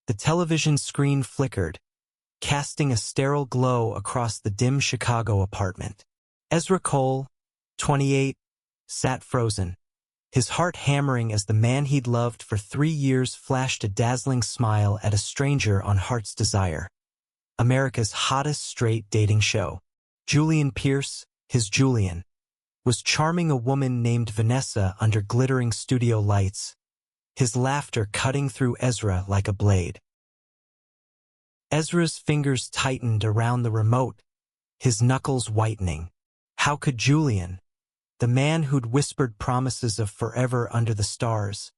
The television screen flickered, casting a sterile glow across the dim Chicago apartment. Ezra Cole, 28, sat frozen, his heart hammering as the man he'd loved for 3 years flashed a dazzling smile at a stranger on Heart's Desire, America's hottest straight dating show. Julian Pierce, his Julian, was charming a woman named Vanessa under glittering studio lights, his laughter cutting through Ezra like a blade. Ezra's fingers tightened around the remote, his knuckles whitening. How could Julian, the man who'd whispered promises of forever under the stars,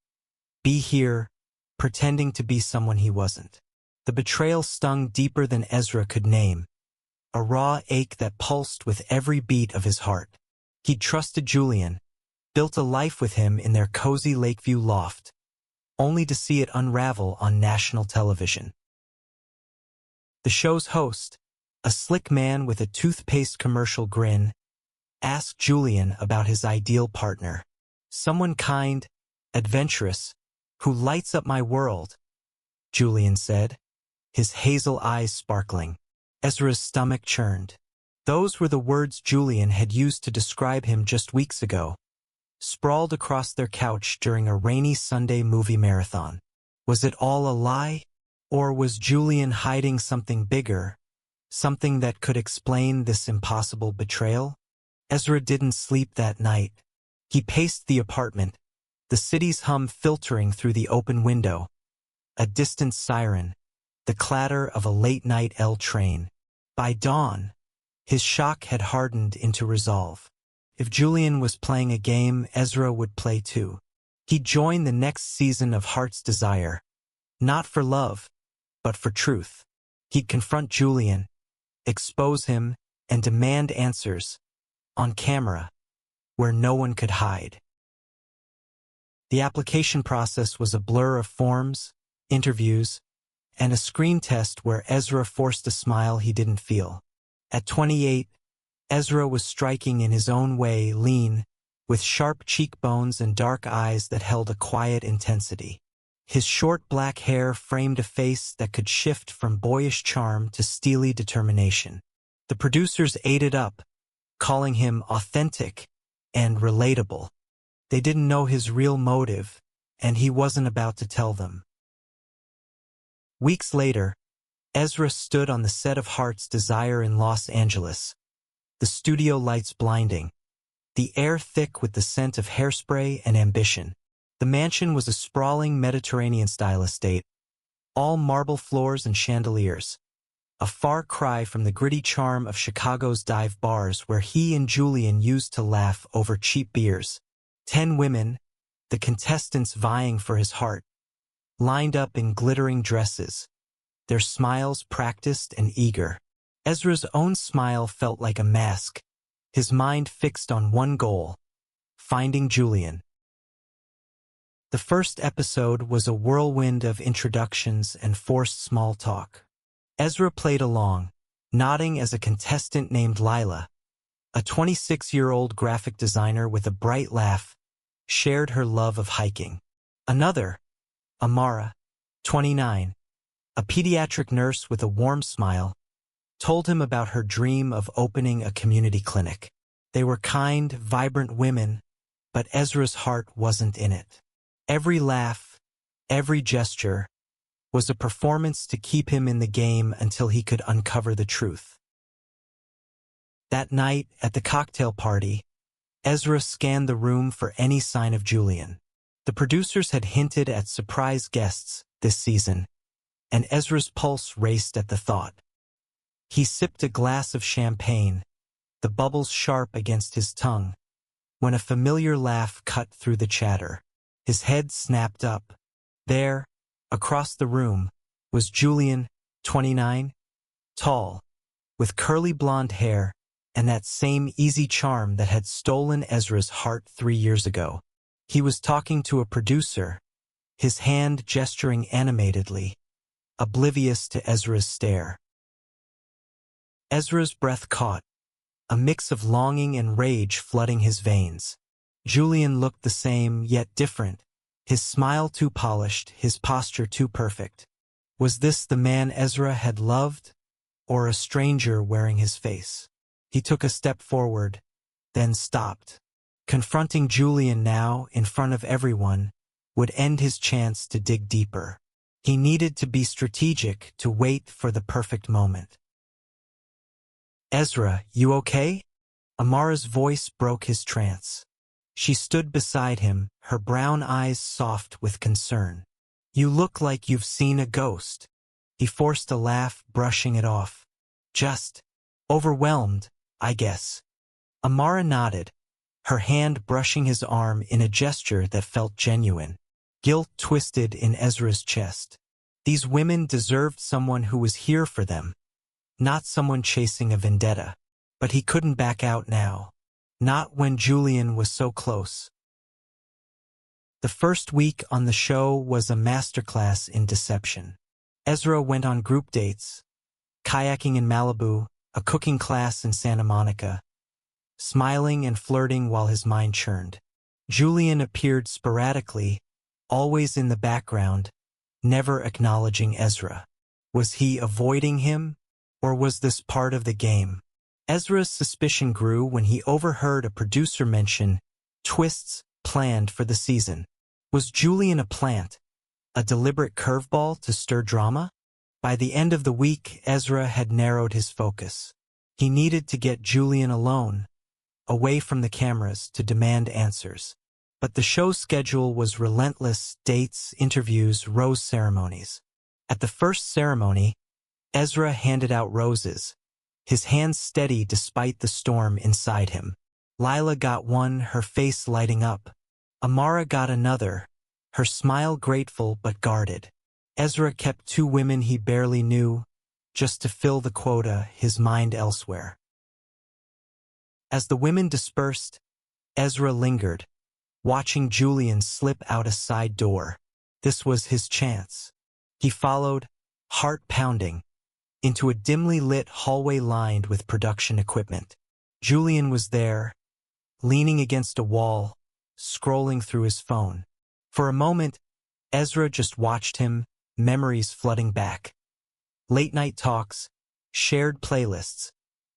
be here, pretending to be someone he wasn't? The betrayal stung deeper than Ezra could name, a raw ache that pulsed with every beat of his heart. He'd trusted Julian, built a life with him in their cozy Lakeview loft, only to see it unravel on national television. The show's host, a slick man with a toothpaste commercial grin, asked Julian about his ideal partner. Someone kind, adventurous, who lights up my world, Julian said, his hazel eyes sparkling. Ezra's stomach churned. Those were the words Julian had used to describe him just weeks ago, sprawled across their couch during a rainy Sunday movie marathon. Was it all a lie? Or was Julian hiding something bigger, something that could explain this impossible betrayal? Ezra didn't sleep that night. He paced the apartment, the city's hum filtering through the open window, a distant siren, the clatter of a late-night L train. By dawn, his shock had hardened into resolve. If Julian was playing a game, Ezra would play too. He'd join the next season of Heart's Desire, not for love, but for truth. He'd confront Julian, expose him, and demand answers, on camera, where no one could hide. The application process was a blur of forms, interviews, and a screen test where Ezra forced a smile he didn't feel. At 28, Ezra was striking in his own way, lean, with sharp cheekbones and dark eyes that held a quiet intensity. His short black hair framed a face that could shift from boyish charm to steely determination. The producers ate it up, calling him authentic and relatable. They didn't know his real motive, and he wasn't about to tell them. Weeks later, Ezra stood on the set of Heart's Desire in Los Angeles, the studio lights blinding, the air thick with the scent of hairspray and ambition. The mansion was a sprawling Mediterranean-style estate, all marble floors and chandeliers, a far cry from the gritty charm of Chicago's dive bars where he and Julian used to laugh over cheap beers. 10 women, the contestants vying for his heart, lined up in glittering dresses, their smiles practiced and eager. Ezra's own smile felt like a mask, his mind fixed on one goal, finding Julian. The first episode was a whirlwind of introductions and forced small talk. Ezra played along, nodding as a contestant named Lila, a 26-year-old graphic designer with a bright laugh, shared her love of hiking. Another, Amara, 29, a pediatric nurse with a warm smile, told him about her dream of opening a community clinic. They were kind, vibrant women, but Ezra's heart wasn't in it. Every laugh, every gesture, was a performance to keep him in the game until he could uncover the truth. That night, at the cocktail party, Ezra scanned the room for any sign of Julian. The producers had hinted at surprise guests this season, and Ezra's pulse raced at the thought. He sipped a glass of champagne, the bubbles sharp against his tongue, when a familiar laugh cut through the chatter. His head snapped up. There, across the room, was Julian, 29, tall, with curly blonde hair and that same easy charm that had stolen Ezra's heart 3 years ago. He was talking to a producer, his hand gesturing animatedly, oblivious to Ezra's stare. Ezra's breath caught, a mix of longing and rage flooding his veins. Julian looked the same, yet different, his smile too polished, his posture too perfect. Was this the man Ezra had loved, or a stranger wearing his face? He took a step forward, then stopped. Confronting Julian now in front of everyone would end his chance to dig deeper. He needed to be strategic to wait for the perfect moment. "Ezra, you okay?" Amara's voice broke his trance. She stood beside him, her brown eyes soft with concern. "You look like you've seen a ghost." He forced a laugh, brushing it off. "Just overwhelmed, I guess." Amara nodded, her hand brushing his arm in a gesture that felt genuine. Guilt twisted in Ezra's chest. These women deserved someone who was here for them, not someone chasing a vendetta. But he couldn't back out now. Not when Julian was so close. The first week on the show was a masterclass in deception. Ezra went on group dates, kayaking in Malibu, a cooking class in Santa Monica, smiling and flirting while his mind churned. Julian appeared sporadically, always in the background, never acknowledging Ezra. Was he avoiding him, or was this part of the game? Ezra's suspicion grew when he overheard a producer mention twists planned for the season. Was Julian a plant, a deliberate curveball to stir drama? By the end of the week, Ezra had narrowed his focus. He needed to get Julian alone, away from the cameras, to demand answers. But the show's schedule was relentless: dates, interviews, rose ceremonies. At the first ceremony, Ezra handed out roses, his hands steady despite the storm inside him. Lila got one, her face lighting up. Amara got another, her smile grateful but guarded. Ezra kept 2 women he barely knew, just to fill the quota, his mind elsewhere. As the women dispersed, Ezra lingered, watching Julian slip out a side door. This was his chance. He followed, heart pounding, into a dimly lit hallway lined with production equipment. Julian was there, leaning against a wall, scrolling through his phone. For a moment, Ezra just watched him, memories flooding back. Late-night talks, shared playlists,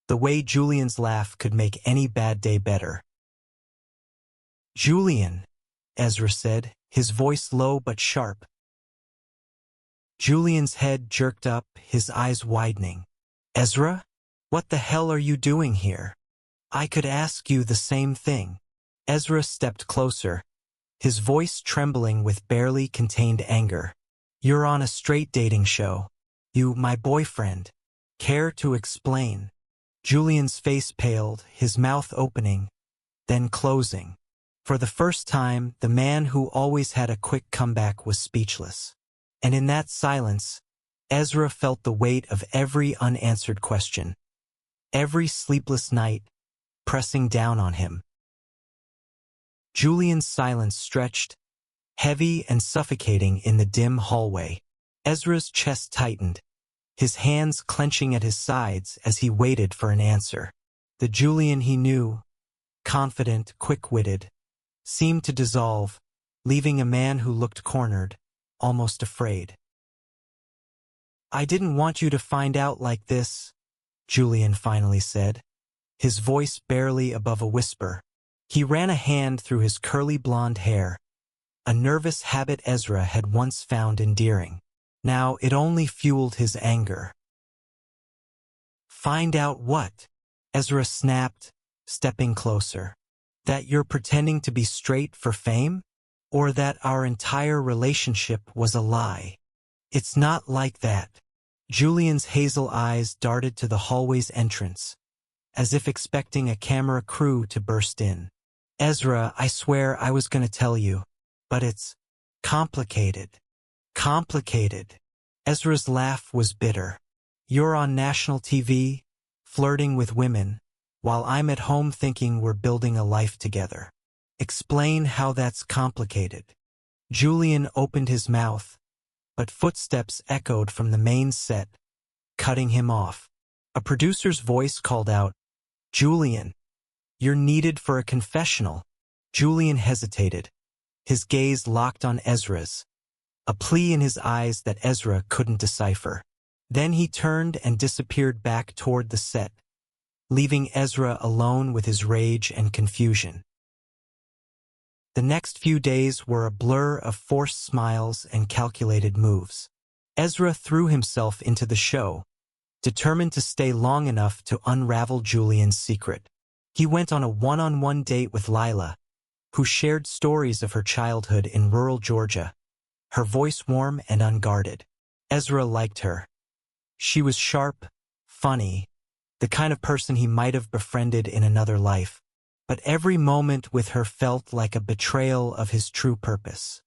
the way Julian's laugh could make any bad day better. "Julian," Ezra said, his voice low but sharp. Julian's head jerked up, his eyes widening. "Ezra? What the hell are you doing here? I could ask you the same thing." Ezra stepped closer, his voice trembling with barely contained anger. "You're on a straight dating show. You, my boyfriend. Care to explain?" Julian's face paled, his mouth opening, then closing. For the first time, the man who always had a quick comeback was speechless. And in that silence, Ezra felt the weight of every unanswered question, every sleepless night, pressing down on him. Julian's silence stretched, heavy and suffocating in the dim hallway. Ezra's chest tightened, his hands clenching at his sides as he waited for an answer. The Julian he knew, confident, quick-witted, seemed to dissolve, leaving a man who looked cornered, almost afraid. "I didn't want you to find out like this," Julian finally said, his voice barely above a whisper. He ran a hand through his curly blonde hair, a nervous habit Ezra had once found endearing. Now it only fueled his anger. "Find out what?" Ezra snapped, stepping closer. "That you're pretending to be straight for fame? Or that our entire relationship was a lie?" "It's not like that." Julian's hazel eyes darted to the hallway's entrance, as if expecting a camera crew to burst in. "Ezra, I swear I was going to tell you, but it's complicated." "Complicated?" Ezra's laugh was bitter. "You're on national TV, flirting with women, while I'm at home thinking we're building a life together. Explain how that's complicated." Julian opened his mouth, but footsteps echoed from the main set, cutting him off. A producer's voice called out, "Julian, you're needed for a confessional." Julian hesitated, his gaze locked on Ezra's, a plea in his eyes that Ezra couldn't decipher. Then he turned and disappeared back toward the set, leaving Ezra alone with his rage and confusion. The next few days were a blur of forced smiles and calculated moves. Ezra threw himself into the show, determined to stay long enough to unravel Julian's secret. He went on a one-on-one date with Lila, who shared stories of her childhood in rural Georgia, her voice warm and unguarded. Ezra liked her. She was sharp, funny, the kind of person he might have befriended in another life, but every moment with her felt like a betrayal of his true purpose.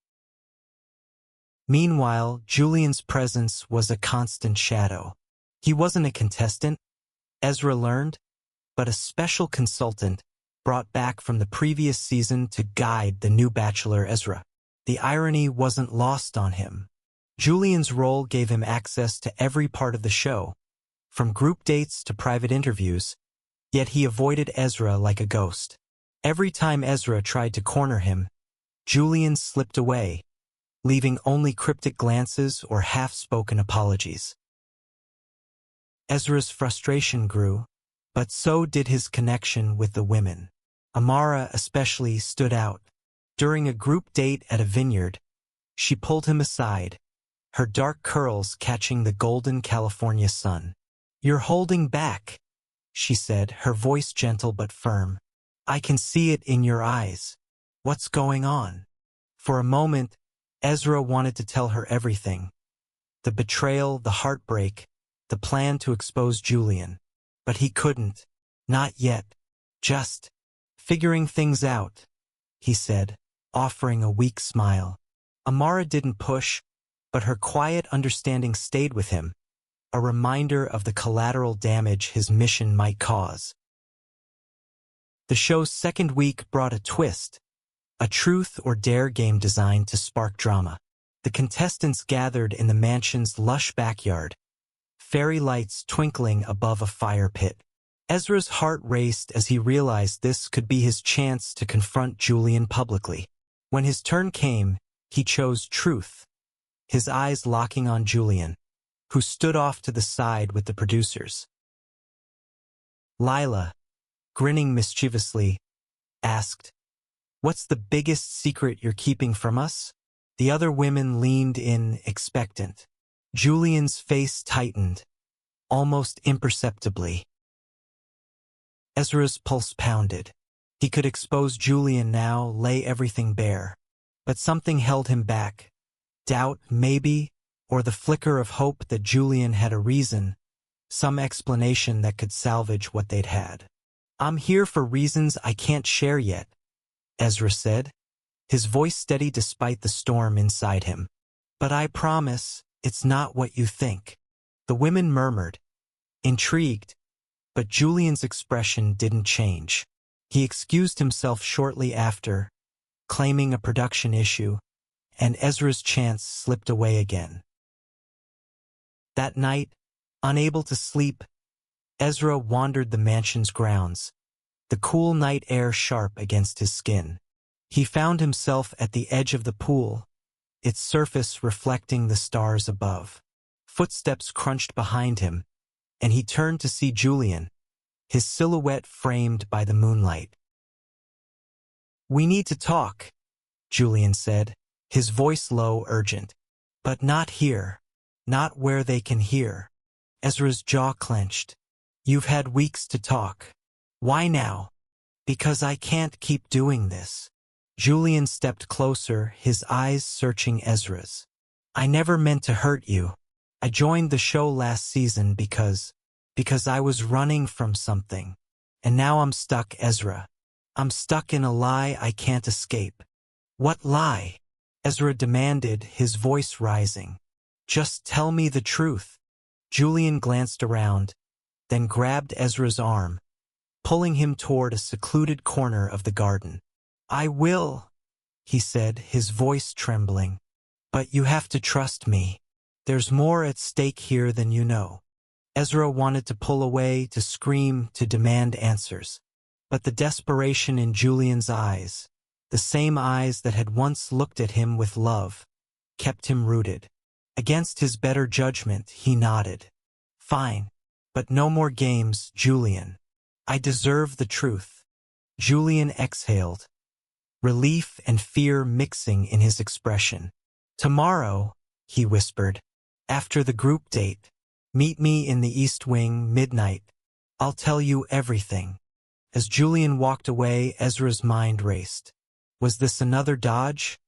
Meanwhile, Julian's presence was a constant shadow. He wasn't a contestant, Ezra learned, but a special consultant brought back from the previous season to guide the new bachelor Ezra. The irony wasn't lost on him. Julian's role gave him access to every part of the show, from group dates to private interviews, yet he avoided Ezra like a ghost. Every time Ezra tried to corner him, Julian slipped away, leaving only cryptic glances or half-spoken apologies. Ezra's frustration grew, but so did his connection with the women. Amara especially stood out. During a group date at a vineyard, she pulled him aside, her dark curls catching the golden California sun. "You're holding back," she said, her voice gentle but firm. "I can see it in your eyes. What's going on?" For a moment, Ezra wanted to tell her everything. The betrayal, the heartbreak, the plan to expose Julian. But he couldn't. Not yet. "Just figuring things out," he said, offering a weak smile. Amara didn't push, but her quiet understanding stayed with him, a reminder of the collateral damage his mission might cause. The show's second week brought a twist, a truth or dare game designed to spark drama. The contestants gathered in the mansion's lush backyard, fairy lights twinkling above a fire pit. Ezra's heart raced as he realized this could be his chance to confront Julian publicly. When his turn came, he chose truth, his eyes locking on Julian, who stood off to the side with the producers. Lila, grinning mischievously, asked, "What's the biggest secret you're keeping from us?" The other women leaned in, expectant. Julian's face tightened, almost imperceptibly. Ezra's pulse pounded. He could expose Julian now, lay everything bare. But something held him back. Doubt, maybe, or the flicker of hope that Julian had a reason, some explanation that could salvage what they'd had. "I'm here for reasons I can't share yet," Ezra said, his voice steady despite the storm inside him. "But I promise, it's not what you think." The women murmured, intrigued, but Julian's expression didn't change. He excused himself shortly after, claiming a production issue, and Ezra's chance slipped away again. That night, unable to sleep, Ezra wandered the mansion's grounds, the cool night air sharp against his skin. He found himself at the edge of the pool, its surface reflecting the stars above. Footsteps crunched behind him, and he turned to see Julian, his silhouette framed by the moonlight. "We need to talk," Julian said, his voice low, urgent. "But not here. Not where they can hear." Ezra's jaw clenched. "You've had weeks to talk. Why now?" "Because I can't keep doing this." Julian stepped closer, his eyes searching Ezra's. "I never meant to hurt you. I joined the show last season because I was running from something. And now I'm stuck, Ezra. I'm stuck in a lie I can't escape." "What lie?" Ezra demanded, his voice rising. "Just tell me the truth." Julian glanced around, then grabbed Ezra's arm, pulling him toward a secluded corner of the garden. "I will," he said, his voice trembling. "But you have to trust me. There's more at stake here than you know." Ezra wanted to pull away, to scream, to demand answers. But the desperation in Julian's eyes, the same eyes that had once looked at him with love, kept him rooted. Against his better judgment, he nodded. Fine. But no more games, Julian. I deserve the truth. Julian exhaled, relief and fear mixing in his expression. Tomorrow, he whispered, after the group date, meet me in the East Wing, midnight. I'll tell you everything. As Julian walked away, Ezra's mind raced. Was this another dodge,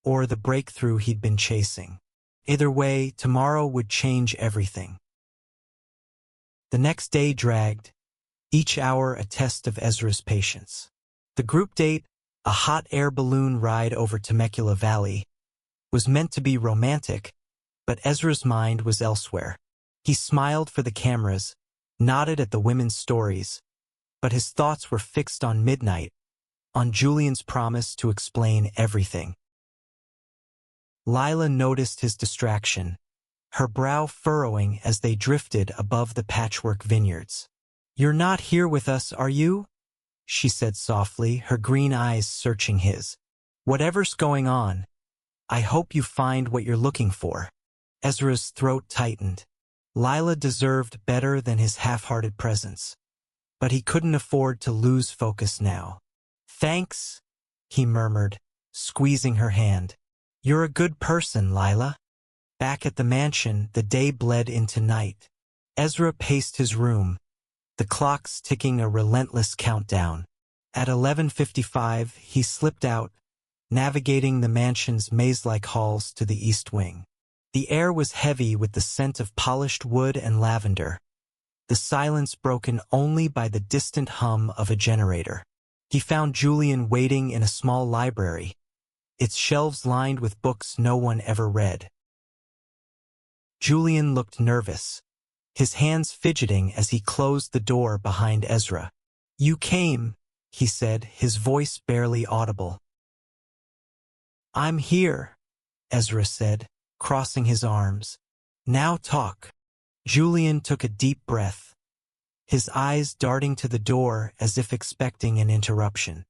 or the breakthrough he'd been chasing? Either way, tomorrow would change everything. The next day dragged, each hour a test of Ezra's patience. The group date, a hot air balloon ride over Temecula Valley, was meant to be romantic, but Ezra's mind was elsewhere. He smiled for the cameras, nodded at the women's stories, but his thoughts were fixed on midnight, on Julian's promise to explain everything. Lila noticed his distraction, her brow furrowing as they drifted above the patchwork vineyards. "You're not here with us, are you?" she said softly, her green eyes searching his. "Whatever's going on, I hope you find what you're looking for." Ezra's throat tightened. Lila deserved better than his half-hearted presence, but he couldn't afford to lose focus now. "Thanks," he murmured, squeezing her hand. "You're a good person, Lila." Back at the mansion, the day bled into night. Ezra paced his room, the clocks ticking a relentless countdown. At 11:55, he slipped out, navigating the mansion's maze-like halls to the East Wing. The air was heavy with the scent of polished wood and lavender, the silence broken only by the distant hum of a generator. He found Julian waiting in a small library, its shelves lined with books no one ever read. Julian looked nervous, his hands fidgeting as he closed the door behind Ezra. "You came," he said, his voice barely audible. "I'm here," Ezra said, crossing his arms. "Now talk." Julian took a deep breath, his eyes darting to the door as if expecting an interruption.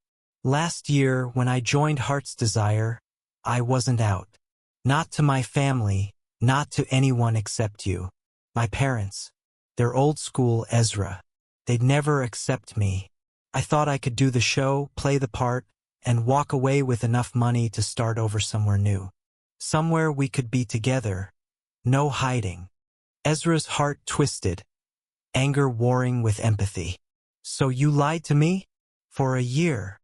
"Last year, when I joined Heart's Desire, I wasn't out. Not to my family, not to anyone except you. My parents. They're old school, Ezra. They'd never accept me. I thought I could do the show, play the part, and walk away with enough money to start over somewhere new. Somewhere we could be together. No hiding." Ezra's heart twisted, anger warring with empathy. "So you lied to me? For a year?"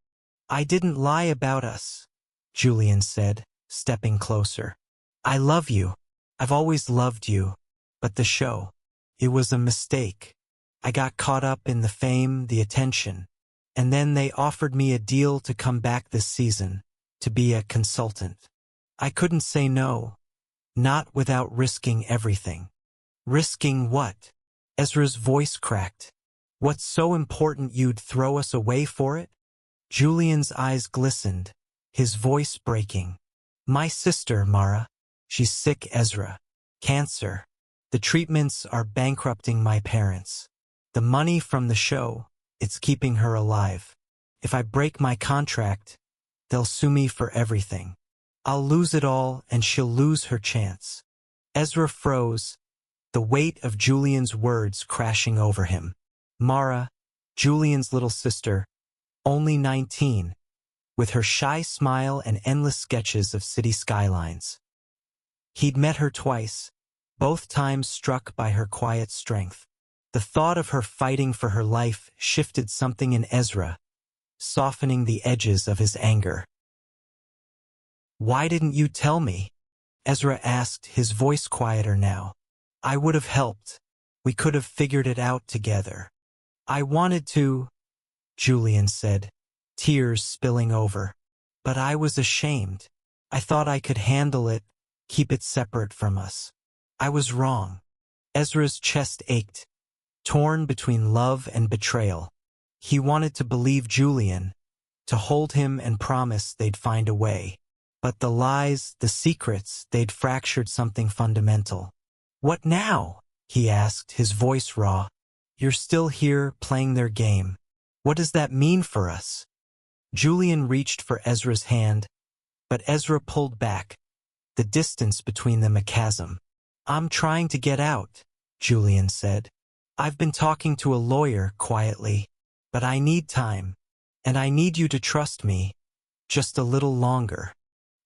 "I didn't lie about us," Julian said, stepping closer. "I love you. I've always loved you. But the show, it was a mistake. I got caught up in the fame, the attention, and then they offered me a deal to come back this season, to be a consultant. I couldn't say no, not without risking everything." "Risking what?" Ezra's voice cracked. "What's so important you'd throw us away for it?" Julian's eyes glistened, his voice breaking. "My sister, Mara. She's sick, Ezra. Cancer. The treatments are bankrupting my parents. The money from the show, it's keeping her alive. If I break my contract, they'll sue me for everything. I'll lose it all and she'll lose her chance." Ezra froze, the weight of Julian's words crashing over him. Mara, Julian's little sister, only 19, with her shy smile and endless sketches of city skylines. He'd met her twice, both times struck by her quiet strength. The thought of her fighting for her life shifted something in Ezra, softening the edges of his anger. "Why didn't you tell me?" Ezra asked, his voice quieter now. "I would have helped. We could have figured it out together." "I wanted to," Julian said, tears spilling over. "But I was ashamed. I thought I could handle it, keep it separate from us. I was wrong." Ezra's chest ached, torn between love and betrayal. He wanted to believe Julian, to hold him and promise they'd find a way. But the lies, the secrets, they'd fractured something fundamental. "What now?" he asked, his voice raw. "You're still here, playing their game. What does that mean for us?" Julian reached for Ezra's hand, but Ezra pulled back, the distance between them a chasm. "I'm trying to get out," Julian said. "I've been talking to a lawyer quietly, but I need time, and I need you to trust me just a little longer."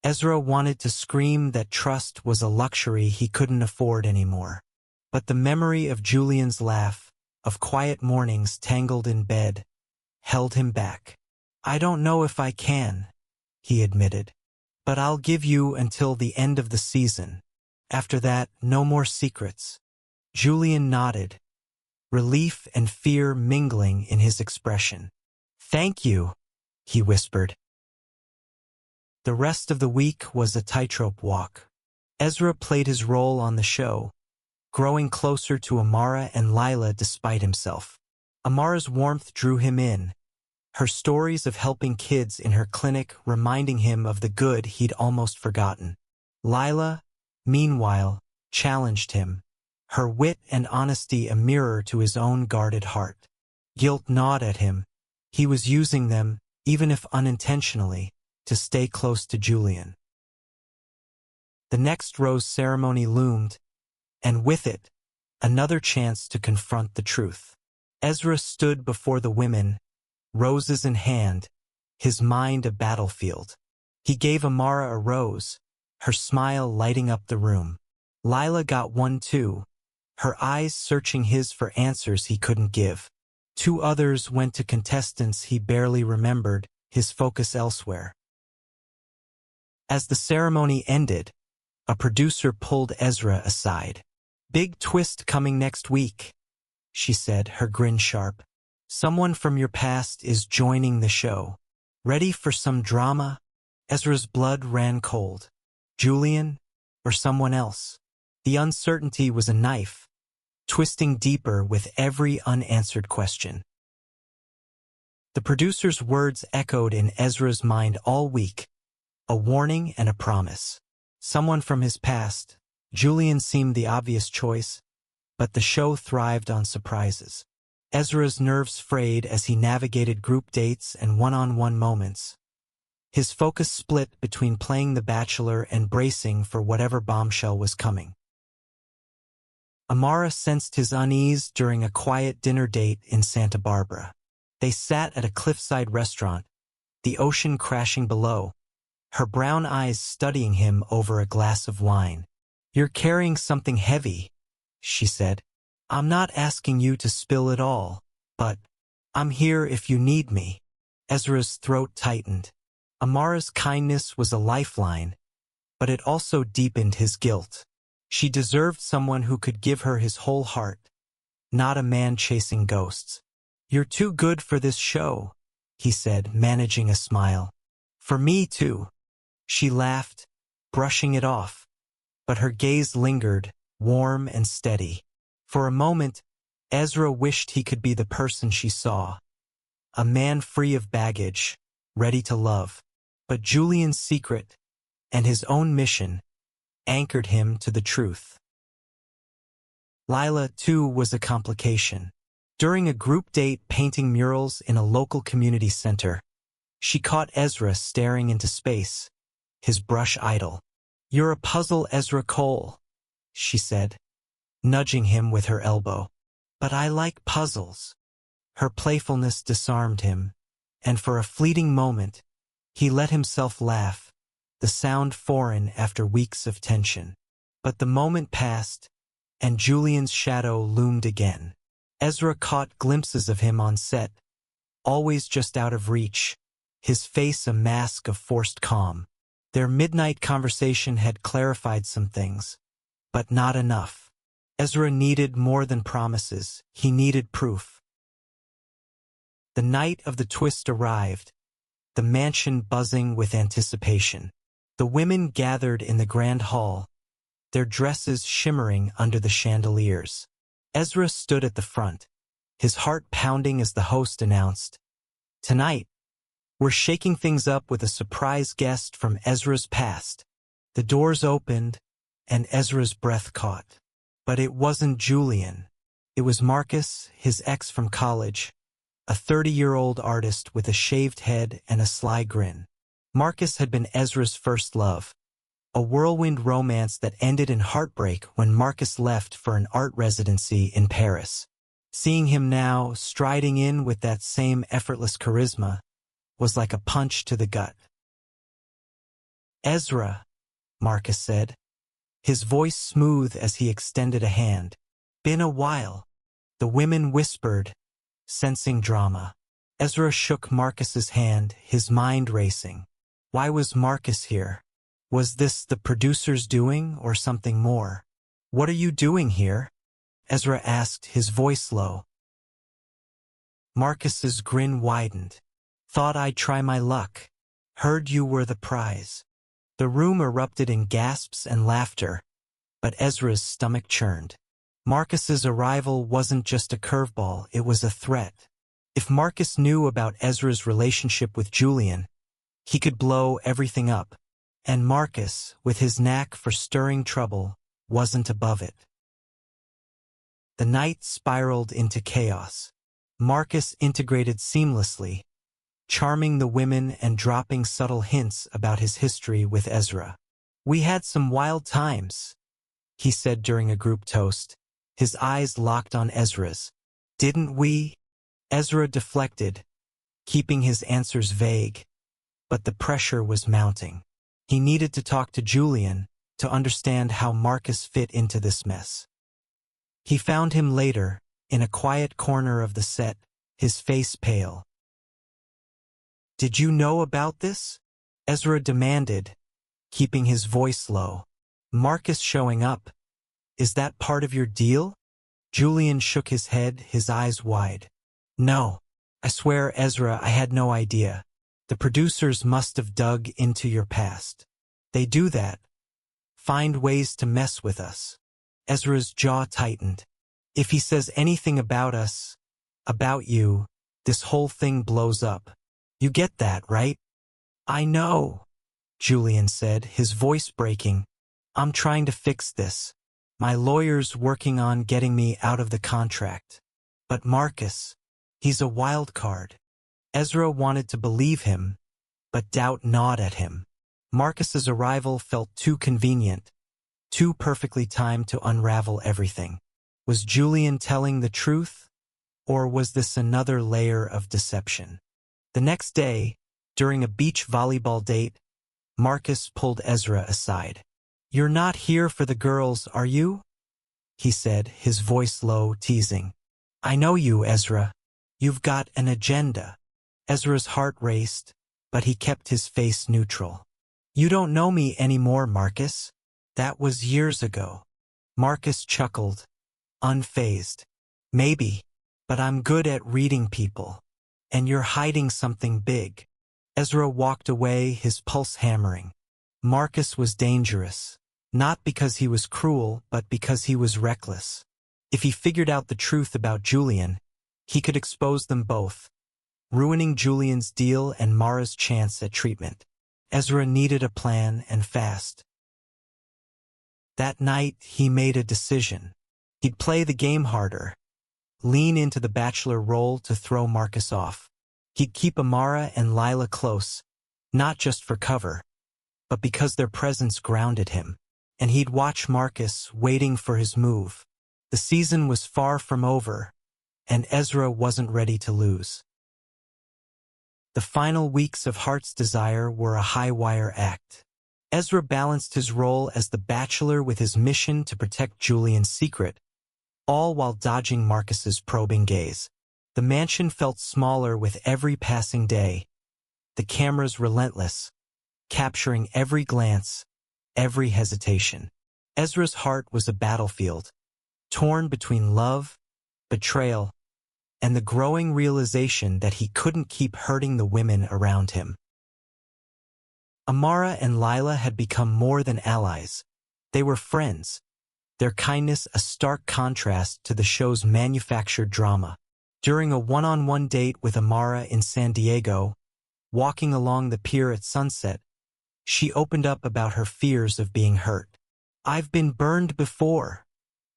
Ezra wanted to scream that trust was a luxury he couldn't afford anymore. But the memory of Julian's laugh, of quiet mornings tangled in bed, held him back. "I don't know if I can," he admitted. "But I'll give you until the end of the season. After that, no more secrets." Julian nodded, relief and fear mingling in his expression. "Thank you," he whispered. The rest of the week was a tightrope walk. Ezra played his role on the show, growing closer to Amara and Lila despite himself. Amara's warmth drew him in, her stories of helping kids in her clinic reminding him of the good he'd almost forgotten. Lila, meanwhile, challenged him, her wit and honesty a mirror to his own guarded heart. Guilt gnawed at him. He was using them, even if unintentionally, to stay close to Julian. The next rose ceremony loomed, and with it, another chance to confront the truth. Ezra stood before the women, roses in hand, his mind a battlefield. He gave Amara a rose, her smile lighting up the room. Lila got one too, her eyes searching his for answers he couldn't give. 2 others went to contestants he barely remembered, his focus elsewhere. As the ceremony ended, a producer pulled Ezra aside. "Big twist coming next week," she said, her grin sharp. "Someone from your past is joining the show. Ready for some drama?" Ezra's blood ran cold. Julian, or someone else? The uncertainty was a knife, twisting deeper with every unanswered question. The producer's words echoed in Ezra's mind all week, a warning and a promise. Someone from his past. Julian seemed the obvious choice, but the show thrived on surprises. Ezra's nerves frayed as he navigated group dates and one-on-one moments. His focus split between playing the bachelor and bracing for whatever bombshell was coming. Amara sensed his unease during a quiet dinner date in Santa Barbara. They sat at a cliffside restaurant, the ocean crashing below, her brown eyes studying him over a glass of wine. "You're carrying something heavy," she said. "I'm not asking you to spill it all, but I'm here if you need me." Ezra's throat tightened. Amara's kindness was a lifeline, but it also deepened his guilt. She deserved someone who could give her his whole heart, not a man chasing ghosts. "You're too good for this show," he said, managing a smile. "For me too." She laughed, brushing it off, but her gaze lingered, warm and steady. For a moment, Ezra wished he could be the person she saw, a man free of baggage, ready to love. But Julian's secret, and his own mission, anchored him to the truth. Lila, too, was a complication. During a group date painting murals in a local community center, she caught Ezra staring into space, his brush idle. "You're a puzzle, Ezra Cole," she said, nudging him with her elbow. "But I like puzzles." Her playfulness disarmed him, and for a fleeting moment, he let himself laugh, the sound foreign after weeks of tension. But the moment passed, and Julian's shadow loomed again. Ezra caught glimpses of him on set, always just out of reach, his face a mask of forced calm. Their midnight conversation had clarified some things, but not enough. Ezra needed more than promises, he needed proof. The night of the twist arrived, the mansion buzzing with anticipation. The women gathered in the grand hall, their dresses shimmering under the chandeliers. Ezra stood at the front, his heart pounding as the host announced, "Tonight, we're shaking things up with a surprise guest from Ezra's past." The doors opened, and Ezra's breath caught. But it wasn't Julian. It was Marcus, his ex from college, a 30-year-old artist with a shaved head and a sly grin. Marcus had been Ezra's first love, a whirlwind romance that ended in heartbreak when Marcus left for an art residency in Paris. Seeing him now, striding in with that same effortless charisma, was like a punch to the gut. "Ezra," Marcus said, his voice smooth as he extended a hand. "Been a while." The women whispered, sensing drama. Ezra shook Marcus's hand, his mind racing. Why was Marcus here? Was this the producer's doing or something more? "What are you doing here?" Ezra asked, his voice low. Marcus's grin widened. "Thought I'd try my luck. Heard you were the prize." The room erupted in gasps and laughter, but Ezra's stomach churned. Marcus's arrival wasn't just a curveball, it was a threat. If Marcus knew about Ezra's relationship with Julian, he could blow everything up. And Marcus, with his knack for stirring trouble, wasn't above it. The night spiraled into chaos. Marcus integrated seamlessly, charming the women and dropping subtle hints about his history with Ezra. "We had some wild times," he said during a group toast, his eyes locked on Ezra's. "Didn't we?" Ezra deflected, keeping his answers vague, but the pressure was mounting. He needed to talk to Julian to understand how Marcus fit into this mess. He found him later, in a quiet corner of the set, his face pale. "Did you know about this?" Ezra demanded, keeping his voice low. "Marcus showing up. Is that part of your deal?" Julian shook his head, his eyes wide. "No. I swear, Ezra, I had no idea. The producers must have dug into your past. They do that. Find ways to mess with us." Ezra's jaw tightened. "If he says anything about us, about you, this whole thing blows up. You get that, right?" "I know," Julian said, his voice breaking. "I'm trying to fix this. My lawyer's working on getting me out of the contract. But Marcus, he's a wild card." Ezra wanted to believe him, but doubt gnawed at him. Marcus's arrival felt too convenient, too perfectly timed to unravel everything. Was Julian telling the truth, or was this another layer of deception? The next day, during a beach volleyball date, Marcus pulled Ezra aside. "You're not here for the girls, are you?" he said, his voice low, teasing. "I know you, Ezra. You've got an agenda." Ezra's heart raced, but he kept his face neutral. "You don't know me anymore, Marcus. That was years ago." Marcus chuckled, unfazed. "Maybe, but I'm good at reading people. And you're hiding something big." Ezra walked away, his pulse hammering. Marcus was dangerous, not because he was cruel, but because he was reckless. If he figured out the truth about Julian, he could expose them both, ruining Julian's deal and Mara's chance at treatment. Ezra needed a plan, and fast. That night, he made a decision. He'd play the game harder, lean into the bachelor role to throw Marcus off. He'd keep Amara and Lila close, not just for cover, but because their presence grounded him. And he'd watch Marcus, waiting for his move. The season was far from over, and Ezra wasn't ready to lose. The final weeks of Heart's Desire were a high-wire act. Ezra balanced his role as the bachelor with his mission to protect Julian's secret, all while dodging Marcus's probing gaze. The mansion felt smaller with every passing day, the cameras relentless, capturing every glance, every hesitation. Ezra's heart was a battlefield, torn between love, betrayal, and the growing realization that he couldn't keep hurting the women around him. Amara and Lila had become more than allies. They were friends, their kindness a stark contrast to the show's manufactured drama. During a one-on-one date with Amara in San Diego, walking along the pier at sunset, she opened up about her fears of being hurt. "I've been burned before,"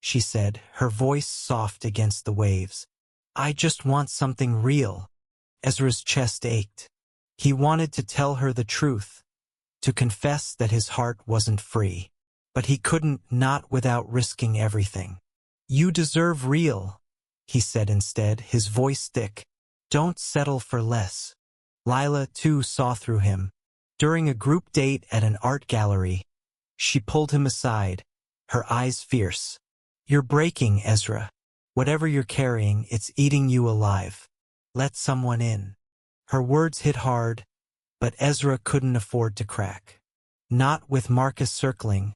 she said, her voice soft against the waves. "I just want something real." Ezra's chest ached. He wanted to tell her the truth, to confess that his heart wasn't free. But he couldn't, not without risking everything. "You deserve real," he said instead, his voice thick. "Don't settle for less." Lila, too, saw through him. During a group date at an art gallery, she pulled him aside, her eyes fierce. "You're breaking, Ezra. Whatever you're carrying, it's eating you alive. Let someone in." Her words hit hard, but Ezra couldn't afford to crack. Not with Marcus circling,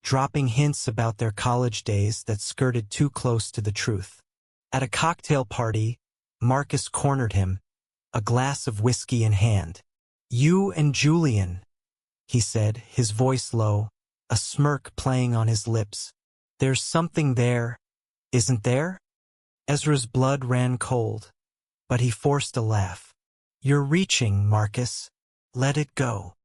dropping hints about their college days that skirted too close to the truth. At a cocktail party, Marcus cornered him, a glass of whiskey in hand. "You and Julian," he said, his voice low, a smirk playing on his lips. "There's something there, isn't there?" Ezra's blood ran cold, but he forced a laugh. "You're reaching, Marcus. Let it go."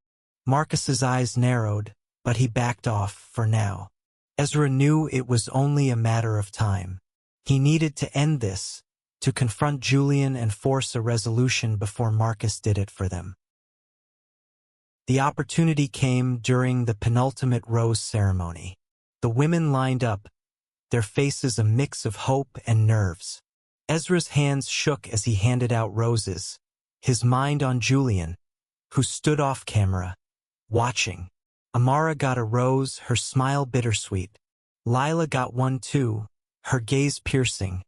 Marcus's eyes narrowed, but he backed off for now. Ezra knew it was only a matter of time. He needed to end this, to confront Julian and force a resolution before Marcus did it for them. The opportunity came during the penultimate rose ceremony. The women lined up, their faces a mix of hope and nerves. Ezra's hands shook as he handed out roses, his mind on Julian, who stood off camera, watching. Amara got a rose, her smile bittersweet. Lila got one too, her gaze piercing,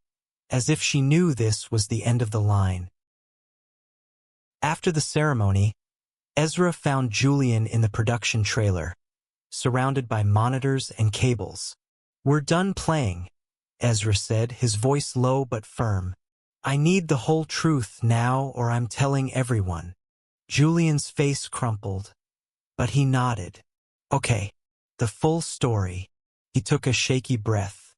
as if she knew this was the end of the line. After the ceremony, Ezra found Julian in the production trailer, surrounded by monitors and cables. "We're done playing," Ezra said, his voice low but firm. "I need the whole truth now, or I'm telling everyone." Julian's face crumpled, but he nodded. "Okay, the full story." He took a shaky breath.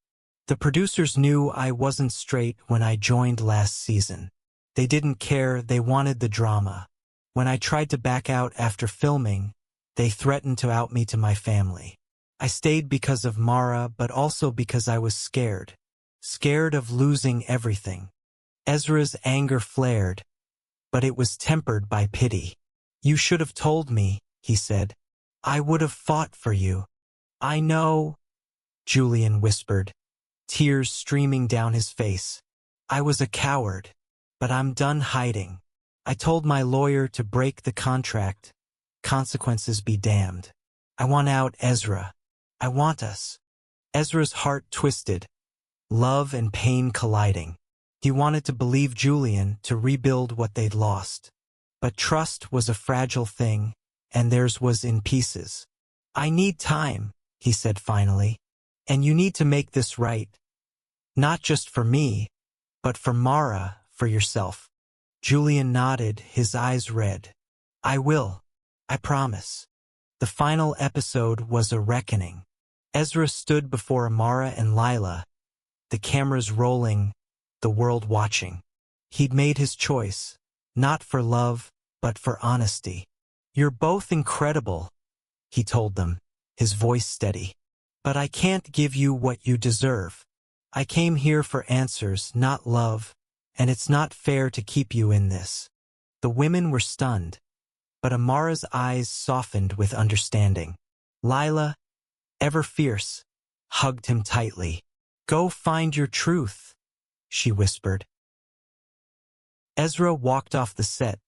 "The producers knew I wasn't straight when I joined last season. They didn't care, they wanted the drama. When I tried to back out after filming, they threatened to out me to my family. I stayed because of Mara, but also because I was scared. Scared of losing everything." Ezra's anger flared, but it was tempered by pity. "You should have told me," he said. "I would have fought for you." "I know," Julian whispered, tears streaming down his face. "I was a coward, but I'm done hiding. I told my lawyer to break the contract. Consequences be damned. I want out, Ezra. I want us." Ezra's heart twisted, love and pain colliding. He wanted to believe Julian, to rebuild what they'd lost. But trust was a fragile thing, and theirs was in pieces. "I need time," he said finally, "and you need to make this right. Not just for me, but for Mara, for yourself." Julian nodded, his eyes red. "I will. I promise." The final episode was a reckoning. Ezra stood before Amara and Lila, the cameras rolling, the world watching. He'd made his choice, not for love, but for honesty. "You're both incredible," he told them, his voice steady. "But I can't give you what you deserve. I came here for answers, not love, and it's not fair to keep you in this." The women were stunned, but Amara's eyes softened with understanding. Lila, ever fierce, hugged him tightly. "Go find your truth," she whispered. Ezra walked off the set,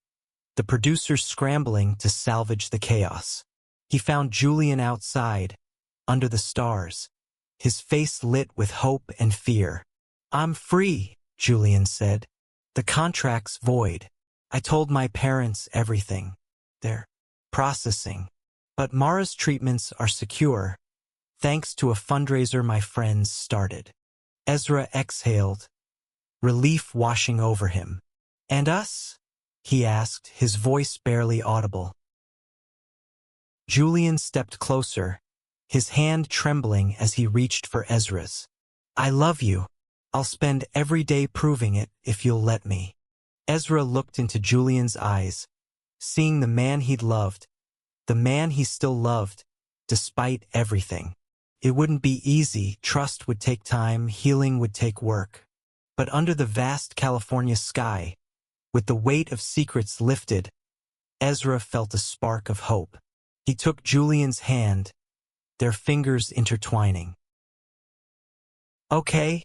the producers scrambling to salvage the chaos. He found Julian outside, under the stars, his face lit with hope and fear. "I'm free," Julian said. "The contract's void. I told my parents everything. They're processing. But Mara's treatments are secure, thanks to a fundraiser my friends started." Ezra exhaled, relief washing over him. "And us?" he asked, his voice barely audible. Julian stepped closer, his hand trembling as he reached for Ezra's. "I love you. I'll spend every day proving it if you'll let me." Ezra looked into Julian's eyes, seeing the man he'd loved, the man he still loved, despite everything. It wouldn't be easy, trust would take time, healing would take work. But under the vast California sky, with the weight of secrets lifted, Ezra felt a spark of hope. He took Julian's hand, their fingers intertwining. "Okay,"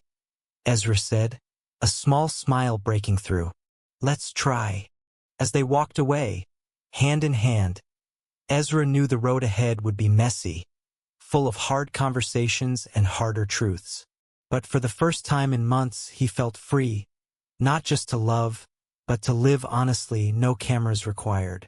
Ezra said, a small smile breaking through. "Let's try." As they walked away, hand in hand, Ezra knew the road ahead would be messy, full of hard conversations and harder truths. But for the first time in months, he felt free, not just to love, but to live honestly, no cameras required.